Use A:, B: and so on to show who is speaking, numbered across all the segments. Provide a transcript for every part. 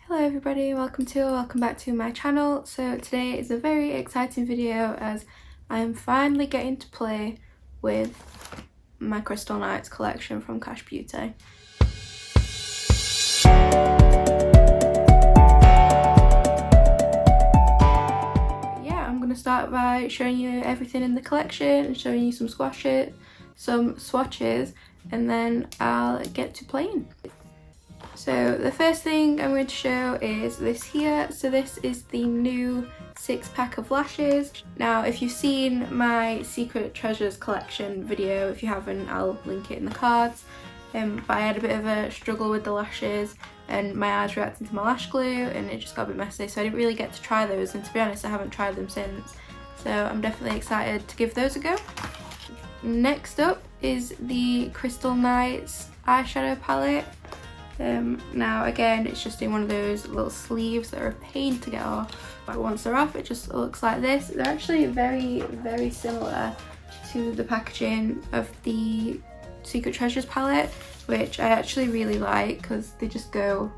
A: Hello everybody, welcome back to my channel. So today is a very exciting video as I am finally getting to play with my Crystal Nights collection from KASH Beauty. Yeah, I'm going to start by showing you everything in the collection and showing you some swatches, and then I'll get to playing. So the first thing I'm going to show is this here. So this is the new 6-pack of lashes. Now if you've seen my Secret Treasures collection video, if you haven't I'll link it in the cards. But I had a bit of a struggle with the lashes and my eyes reacting to my lash glue and it just got a bit messy, so I didn't really get to try those, and to be honest I haven't tried them since. So I'm definitely excited to give those a go. Next up is the Crystal Nights eyeshadow palette. Now again, it's just in one of those little sleeves that are a pain to get off, but once they're off it just looks like this. They're actually very similar to the packaging of the Secret Treasures palette, which I actually really like because they just go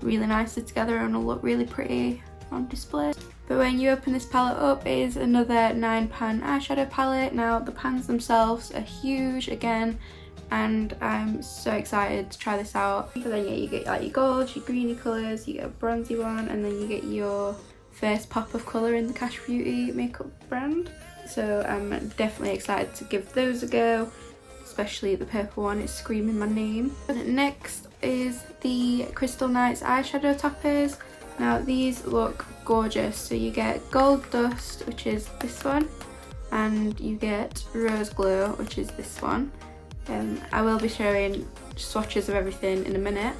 A: really nicely together and will look really pretty on display. But when you open this palette up, it is another 9-pan eyeshadow palette. Now the pans themselves are huge again, and I'm so excited to try this out. So then yeah, you get like your gold, your greeny colours, you get a bronzy one, and then you get your first pop of colour in the KASH Beauty makeup brand. So I'm definitely excited to give those a go, especially the purple one, it's screaming my name. And next is the Crystal Nights eyeshadow toppers. Now these look gorgeous. So you get Gold Dust, which is this one, and you get Rose Glow, which is this one. I will be showing swatches of everything in a minute,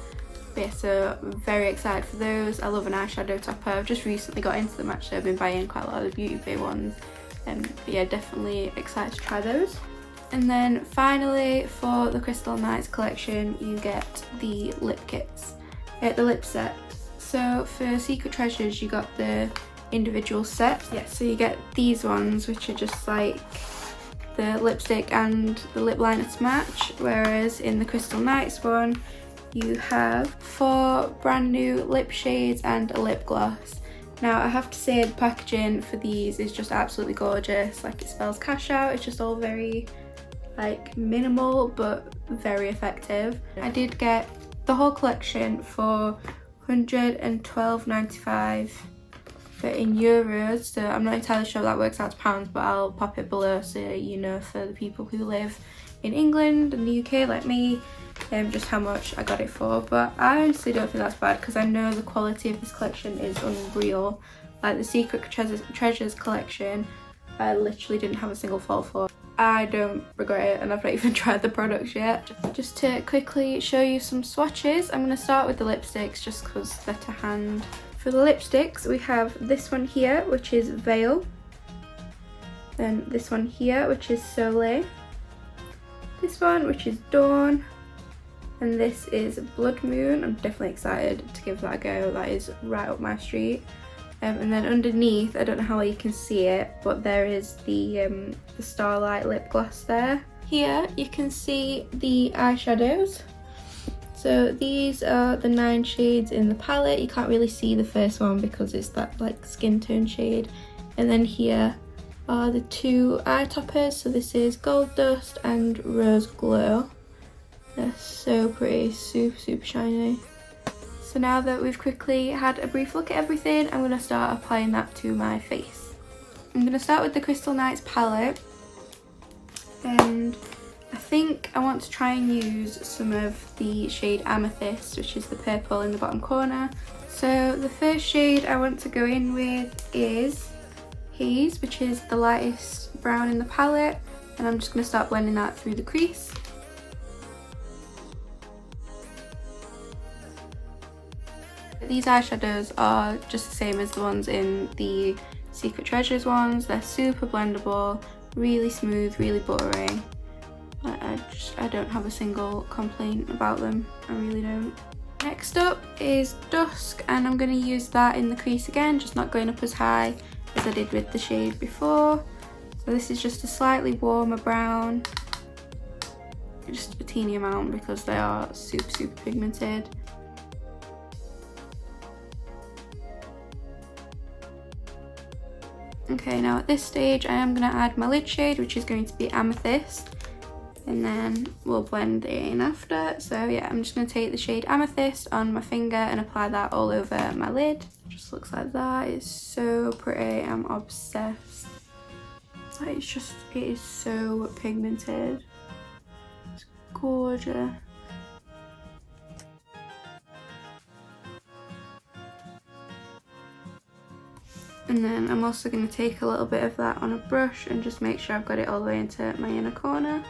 A: but yeah, so I'm very excited for those. I love an eyeshadow topper. I've just recently got into them actually. I've been buying quite a lot of the Beauty Bay ones, but yeah, definitely excited to try those. And then finally for the Crystal Nights collection you get the lip kits, the lip set. So for Secret Treasures you got the individual set. Yeah, so you get these ones which are just like the lipstick and the lip liner to match, whereas in the Crystal Nights one you have 4 brand new lip shades and a lip gloss. Now I have to say the packaging for these is just absolutely gorgeous, like it spells cash out. It's just all very like minimal but very effective. I did get the whole collection for £112.95 but in euros, so I'm not entirely sure that works out to pounds, but I'll pop it below so you know for the people who live in England and the UK like me, just how much I got it for. But I honestly don't think that's bad because I know the quality of this collection is unreal. Like the Secret Treasures collection, I literally didn't have a single fault for. I don't regret it, and I've not even tried the products yet. Just to quickly show you some swatches, I'm going to start with the lipsticks just because they're to hand. For the lipsticks we have this one here which is Veil, then this one here which is Soleil, this one which is Dawn, and this is Blood Moon. I'm definitely excited to give that a go, that is right up my street. And then underneath, I don't know how well you can see it, but there is the Starlight lip gloss there. Here you can see the eyeshadows. So these are the 9 shades in the palette. You can't really see the first one because it's that like skin tone shade. And then here are the 2 eye toppers. So this is Gold Dust and Rose Glow. They're so pretty, super shiny. So now that we've quickly had a brief look at everything, I'm going to start applying that to my face. I'm going to start with the Crystal Nights palette, and I think I want to try and use some of the shade Amethyst, which is the purple in the bottom corner. So the first shade I want to go in with is Haze, which is the lightest brown in the palette, and I'm just going to start blending that through the crease. These eyeshadows are just the same as the ones in the Secret Treasures ones. They're super blendable, really smooth, really buttery. I don't have a single complaint about them, I really don't. Next up is Dusk, and I'm going to use that in the crease again, just not going up as high as I did with the shade before. So this is just a slightly warmer brown, just a teeny amount because they are super pigmented. Okay, now at this stage I am going to add my lid shade, which is going to be Amethyst, and then we'll blend it in after. So yeah, I'm just going to take the shade Amethyst on my finger and apply that all over my lid. Just looks like that. It's so pretty. I'm obsessed. Like, it is so pigmented. It's gorgeous. And then I'm also going to take a little bit of that on a brush and just make sure I've got it all the way into my inner corner.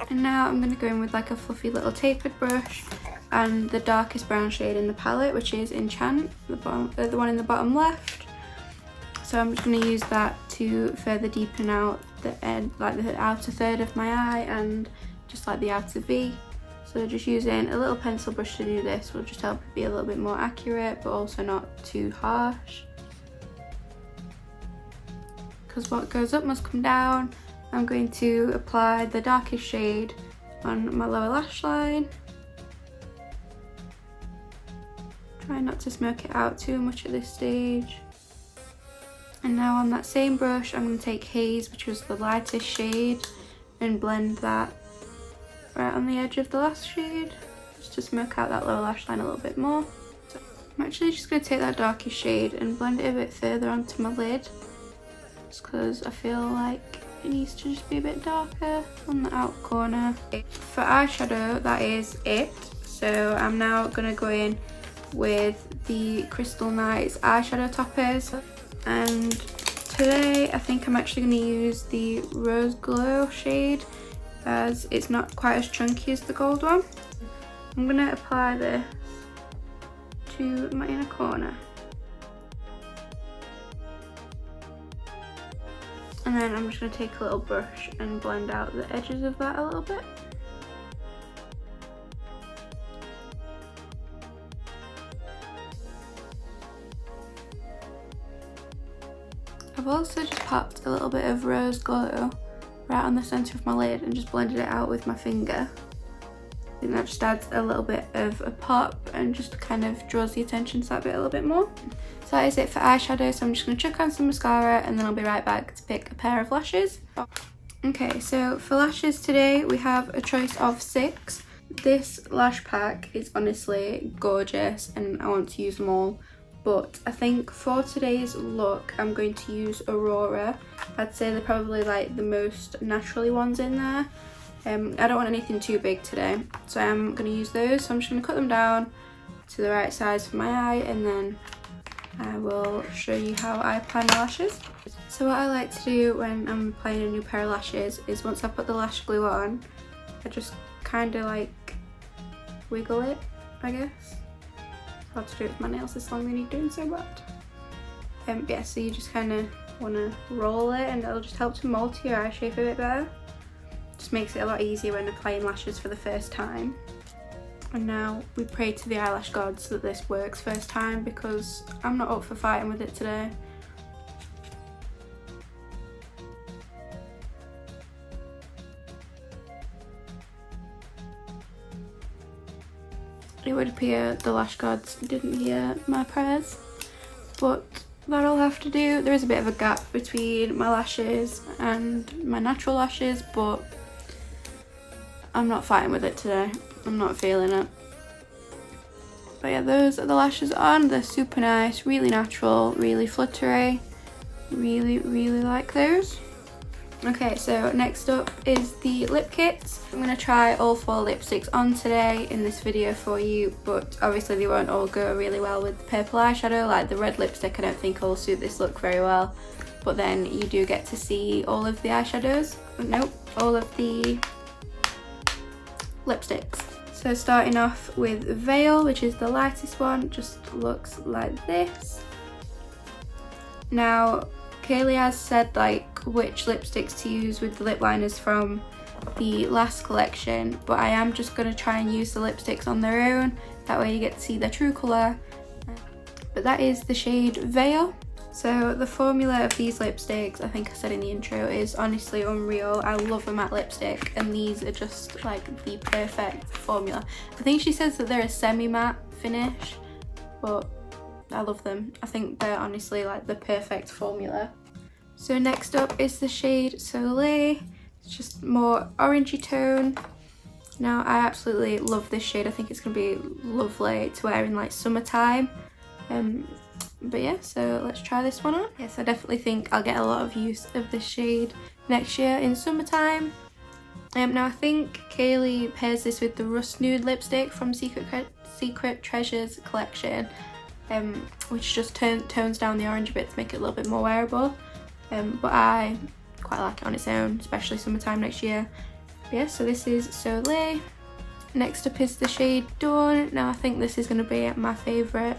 A: And now I'm going to go in with like a fluffy little tapered brush and the darkest brown shade in the palette, which is Enchant, the one in the bottom left. So I'm just going to use that to further deepen out the end, like the outer third of my eye and just like the outer V. So just using a little pencil brush to do this will just help it be a little bit more accurate, but also not too harsh. Because what goes up must come down. I'm going to apply the darkest shade on my lower lash line. Try not to smoke it out too much at this stage. And now on that same brush, I'm going to take Haze, which was the lightest shade, and blend that right on the edge of the last shade, just to smoke out that lower lash line a little bit more. So I'm actually just going to take that darkest shade and blend it a bit further onto my lid, just because I feel like it needs to just be a bit darker on the outer corner. For eyeshadow, that is it. So I'm now going to go in with the Crystal Nights eyeshadow toppers. And today I think I'm actually going to use the Rose Glow shade, as it's not quite as chunky as the gold one. I'm going to apply this to my inner corner. And then I'm just going to take a little brush and blend out the edges of that a little bit. I've also just popped a little bit of Rose Glow right on the centre of my lid and just blended it out with my finger. I think that just adds a little bit of a pop and just kind of draws the attention to that bit a little bit more. So that is it for eyeshadow, so I'm just going to chuck on some mascara and then I'll be right back to pick a pair of lashes. Okay, so for lashes today we have a choice of 6. This lash pack is honestly gorgeous and I want to use them all. But I think for today's look, I'm going to use Aurora. I'd say they're probably like the most naturally ones in there. I don't want anything too big today, so I'm going to use those. So I'm just going to cut them down to the right size for my eye, and then I will show you how I apply my lashes. So what I like to do when I'm applying a new pair of lashes is once I put the lash glue on, I just kind of like wiggle it, I guess. I have to do it with my nails this long, they need doing so bad. Yeah, so you just kind of want to roll it and it'll just help to mold to your eye shape a bit better. Just makes it a lot easier when applying lashes for the first time. And now we pray to the eyelash gods that this works first time, because I'm not up for fighting with it today. It would appear the lash gods didn't hear my prayers, but that'll have to do. There is a bit of a gap between my lashes and my natural lashes, but I'm not fighting with it today. I'm not feeling it. But yeah, those are the lashes on. They're super nice, really natural, really fluttery. Really like those. Okay, so next up is the lip kits. I'm going to try all 4 lipsticks on today in this video for you, but obviously they won't all go really well with the purple eyeshadow. Like the red lipstick I don't think will suit this look very well, but then you do get to see all of the eyeshadows. Nope, all of the lipsticks. So starting off with Veil, which is the lightest one, just looks like this. Now Kaylee has said like which lipsticks to use with the lip liners from the last collection, but I am just going to try and use the lipsticks on their own, that way you get to see their true colour. But that is the shade Veil. So the formula of these lipsticks, I think I said in the intro, is honestly unreal. I love a matte lipstick and these are just like the perfect formula. I think she says that they're a semi-matte finish, but I love them. I think they're honestly like the perfect formula. So next up is the shade Soleil. It's just more orangey tone. Now I absolutely love this shade. I think it's going to be lovely to wear in like summertime. But yeah, so let's try this one on. Yes, I definitely think I'll get a lot of use of this shade next year in summertime. Now I think Kaylee pairs this with the Rust Nude lipstick from Secret Treasures collection, which just tones down the orange a bit to make it a little bit more wearable. But I quite like it on its own, especially summertime next year. But yeah, so this is Soleil. Next up is the shade Dawn. Now I think this is going to be my favourite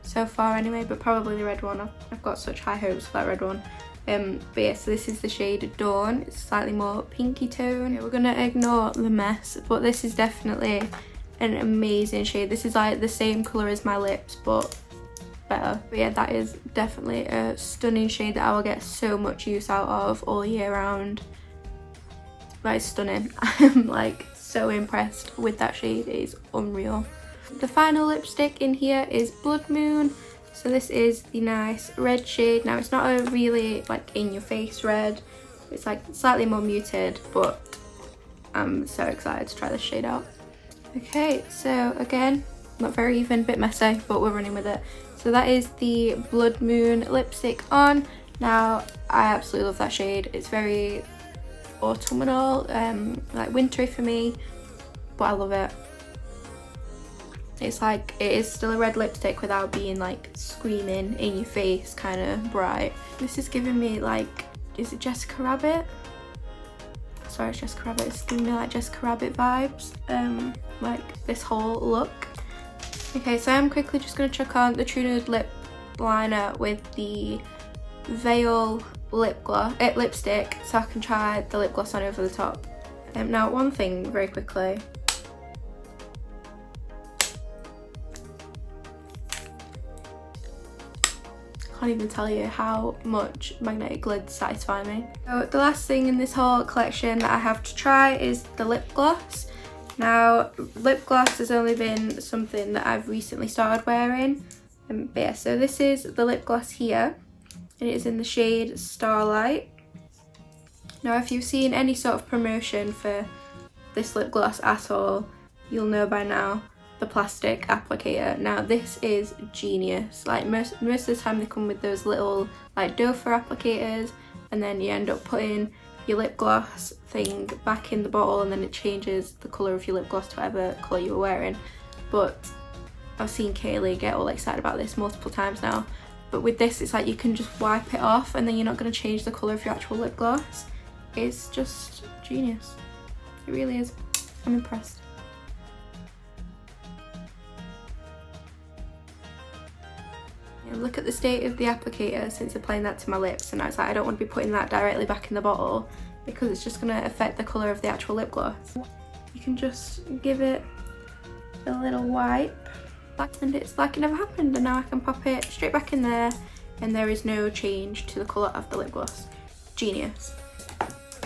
A: so far anyway, but probably the red one. I've got such high hopes for that red one. But yeah, so this is the shade Dawn. It's slightly more pinky tone. Okay, we're gonna ignore the mess, but this is definitely an amazing shade. This is like the same colour as my lips, but better. But yeah, that is definitely a stunning shade that I will get so much use out of all year round. That is stunning. I'm like so impressed with that shade. It is unreal. The final lipstick in here is Blood Moon. So this is the nice red shade. Now it's not a really like in your face red. It's like slightly more muted, but I'm so excited to try this shade out. Okay, so again, not very even, bit messy, but we're running with it. So that is the Blood Moon lipstick on. Now I absolutely love that shade. It's very autumnal, like wintry for me, but I love it. It's like, it is still a red lipstick without being like screaming in your face kind of bright. This is giving me like, is it Jessica Rabbit? Sorry, it's Jessica Rabbit. It's giving me like Jessica Rabbit vibes, like this whole look. Okay, so I'm quickly just going to chuck on the True Nude lip liner with the Veil lipstick so I can try the lip gloss on over the top. Now one thing very quickly. Can't even tell you how much magnetic lids satisfy me. So the last thing in this whole collection that I have to try is the lip gloss. Now lip gloss has only been something that I've recently started wearing. But yeah, so this is the lip gloss here. And it is in the shade Starlight. Now if you've seen any sort of promotion for this lip gloss at all, you'll know by now the plastic applicator. Now this is genius. Like most of the time they come with those little like dofer applicators, and then you end up putting your lip gloss thing back in the bottle and then it changes the colour of your lip gloss to whatever colour you were wearing. But I've seen Kaylee get all excited about this multiple times now. But with this it's like you can just wipe it off and then you're not going to change the colour of your actual lip gloss. It's just genius. It really is. I'm impressed. Look at the state of the applicator since applying that to my lips, and I was like, I don't want to be putting that directly back in the bottle because it's just going to affect the colour of the actual lip gloss. You can just give it a little wipe and it's like it never happened, and now I can pop it straight back in there and there is no change to the colour of the lip gloss. Genius.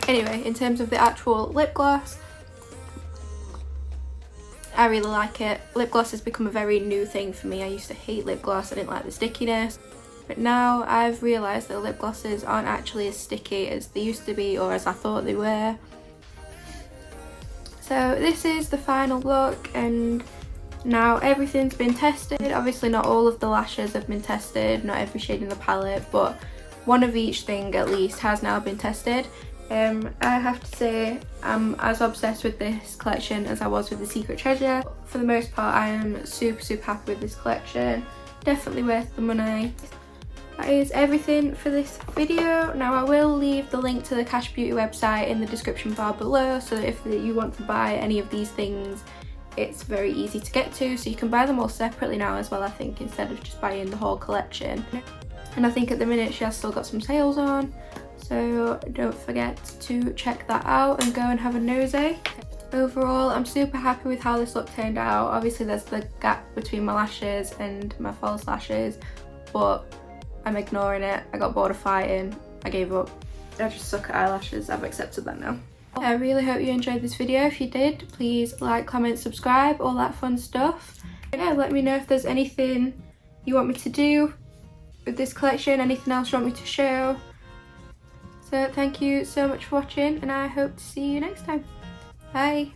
A: Anyway, in terms of the actual lip gloss, I really like it. Lip gloss has become a very new thing for me. I used to hate lip gloss, I didn't like the stickiness. But now I've realised that lip glosses aren't actually as sticky as they used to be, or as I thought they were. So this is the final look, and now everything's been tested. Obviously not all of the lashes have been tested, not every shade in the palette, but one of each thing at least has now been tested. I have to say I'm as obsessed with this collection as I was with the Secret Treasure. For the most part I am super happy with this collection. Definitely worth the money. That is everything for this video. Now I will leave the link to the KASH Beauty website in the description bar below, so that if you want to buy any of these things it's very easy to get to, so you can buy them all separately now as well, I think, instead of just buying the whole collection. And I think at the minute she has still got some sales on. So don't forget to check that out and go and have a nosy. Overall, I'm super happy with how this look turned out. Obviously there's the gap between my lashes and my false lashes, but I'm ignoring it. I got bored of fighting. I gave up. I just suck at eyelashes. I've accepted that now. I really hope you enjoyed this video. If you did, please like, comment, subscribe, all that fun stuff. Yeah, let me know if there's anything you want me to do with this collection, anything else you want me to show. So thank you so much for watching, and I hope to see you next time. Bye!